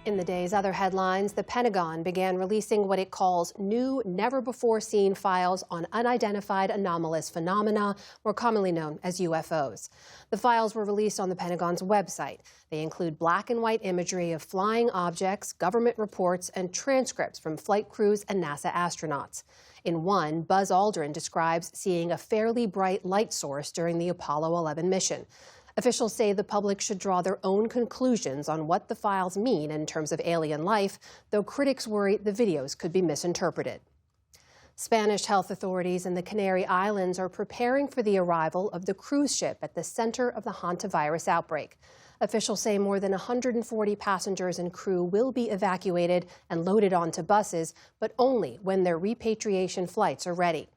In the day's other headlines, the Pentagon began releasing what it calls new, never-before-seen files on unidentified anomalous phenomena, more commonly known as UFOs. The files were released on the Pentagon's website. They include black and white imagery of flying objects, government reports, and transcripts from flight crews and NASA astronauts. In one, Buzz Aldrin describes seeing a fairly bright light source during the Apollo 11 mission. Officials say the public should draw their own conclusions on what the files mean in terms of alien life, though critics worry the videos could be misinterpreted. Spanish health authorities in the Canary Islands are preparing for the arrival of the cruise ship at the center of the hantavirus outbreak. Officials say more than 140 passengers and crew will be evacuated and loaded onto buses, but only when their repatriation flights are ready.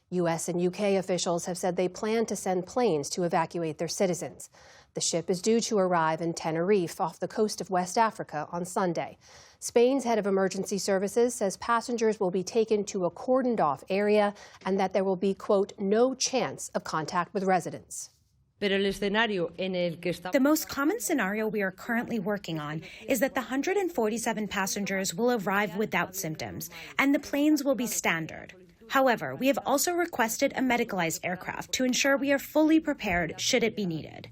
U.S. and U.K. officials have said they plan to send planes to evacuate their citizens. The ship is due to arrive in Tenerife off the coast of West Africa on Sunday. Spain's head of emergency services says passengers will be taken to a cordoned-off area and that there will be, quote, no chance of contact with residents. The most common scenario we are currently working on is that the 147 passengers will arrive without symptoms, and the planes will be standard. However, we have also requested a medicalized aircraft to ensure we are fully prepared should it be needed.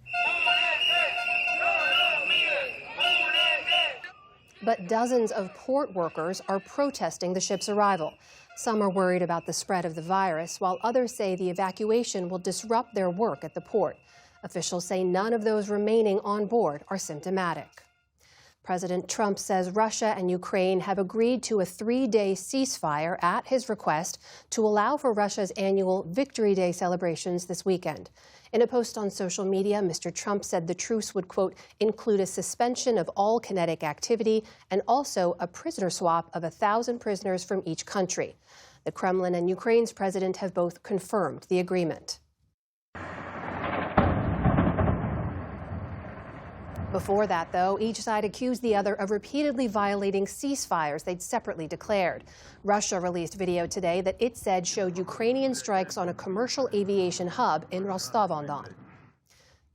But dozens of port workers are protesting the ship's arrival. Some are worried about the spread of the virus, while others say the evacuation will disrupt their work at the port. Officials say none of those remaining on board are symptomatic. President Trump says Russia and Ukraine have agreed to a 3-day ceasefire at his request to allow for Russia's annual Victory Day celebrations this weekend. In a post on social media, Mr. Trump said the truce would, quote, include a suspension of all kinetic activity and also a prisoner swap of 1,000 prisoners from each country. The Kremlin and Ukraine's president have both confirmed the agreement. Before that, though, each side accused the other of repeatedly violating ceasefires they'd separately declared. Russia released video today that it said showed Ukrainian strikes on a commercial aviation hub in Rostov-on-Don.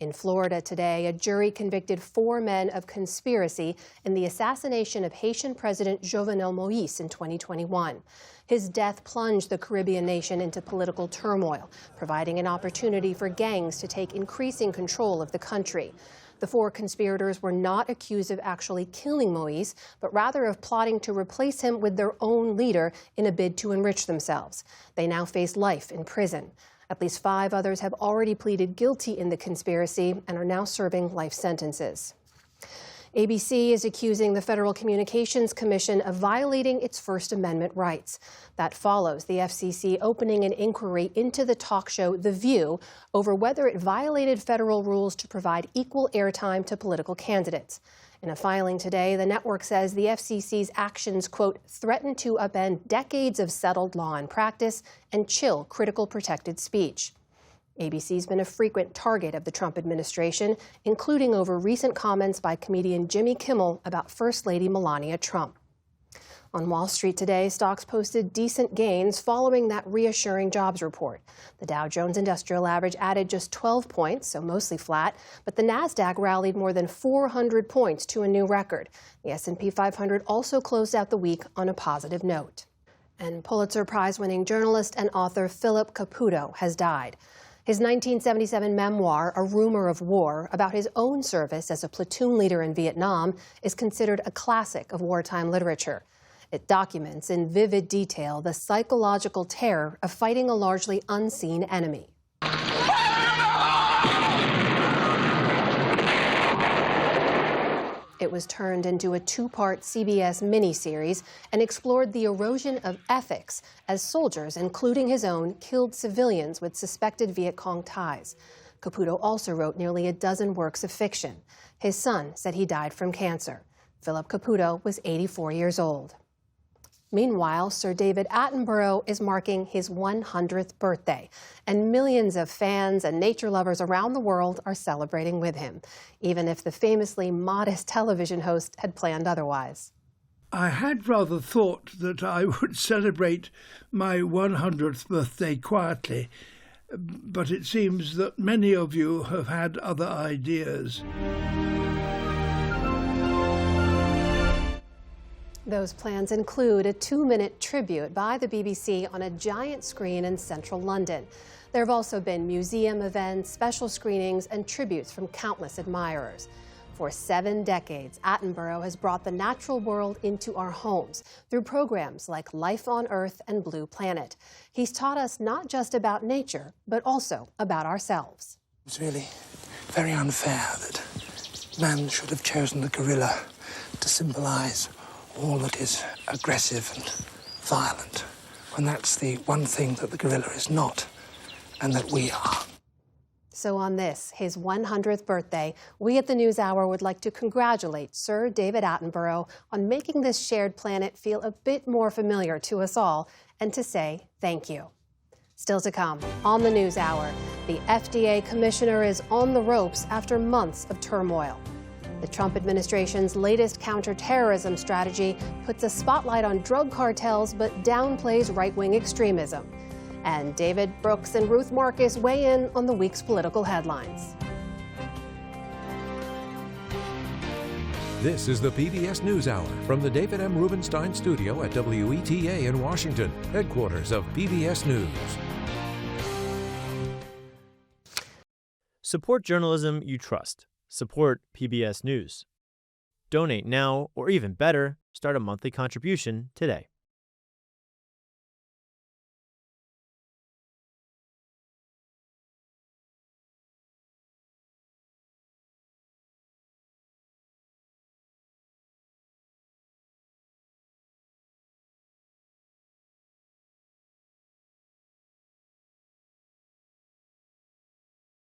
In Florida today, a jury convicted 4 men of conspiracy in the assassination of Haitian President Jovenel Moïse in 2021. His death plunged the Caribbean nation into political turmoil, providing an opportunity for gangs to take increasing control of the country. The 4 conspirators were not accused of actually killing Moïse, but rather of plotting to replace him with their own leader in a bid to enrich themselves. They now face life in prison. At least 5 others have already pleaded guilty in the conspiracy and are now serving life sentences. ABC is accusing the Federal Communications Commission of violating its First Amendment rights. That follows the FCC opening an inquiry into the talk show The View over whether it violated federal rules to provide equal airtime to political candidates. In a filing today, the network says the FCC's actions, quote, threaten to upend decades of settled law and practice and chill critical protected speech. ABC's been a frequent target of the Trump administration, including over recent comments by comedian Jimmy Kimmel about First Lady Melania Trump. On Wall Street today, stocks posted decent gains following that reassuring jobs report. The Dow Jones Industrial Average added just 12 points, so mostly flat, but the Nasdaq rallied more than 400 points to a new record. The S&P 500 also closed out the week on a positive note. And Pulitzer Prize-winning journalist and author Philip Caputo has died. His 1977 memoir, A Rumor of War, about his own service as a platoon leader in Vietnam, is considered a classic of wartime literature. It documents in vivid detail the psychological terror of fighting a largely unseen enemy. It was turned into a 2-part CBS miniseries and explored the erosion of ethics as soldiers, including his own, killed civilians with suspected Viet Cong ties. Caputo also wrote nearly a dozen works of fiction. His son said he died from cancer. Philip Caputo was 84 years old. Meanwhile, Sir David Attenborough is marking his 100th birthday, and millions of fans and nature lovers around the world are celebrating with him, even if the famously modest television host had planned otherwise. I had rather thought that I would celebrate my 100th birthday quietly, but it seems that many of you have had other ideas. Those plans include a 2-minute tribute by the BBC on a giant screen in central London. There have also been museum events, special screenings, and tributes from countless admirers. For 7 decades, Attenborough has brought the natural world into our homes through programs like Life on Earth and Blue Planet. He's taught us not just about nature, but also about ourselves. It's really very unfair that man should have chosen the gorilla to symbolize all that is aggressive and violent, when that's the one thing that the gorilla is not, and that we are. So on this, his 100th birthday, we at the News Hour would like to congratulate Sir David Attenborough on making this shared planet feel a bit more familiar to us all, and to say thank you. Still to come on the News Hour, the FDA commissioner is on the ropes after months of turmoil. The Trump administration's latest counterterrorism strategy puts a spotlight on drug cartels but downplays right-wing extremism. And David Brooks and Ruth Marcus weigh in on the week's political headlines. This is the PBS News Hour from the David M. Rubenstein Studio at WETA in Washington, headquarters of PBS News. Support journalism you trust. Support PBS News. Donate now, or even better, start a monthly contribution today.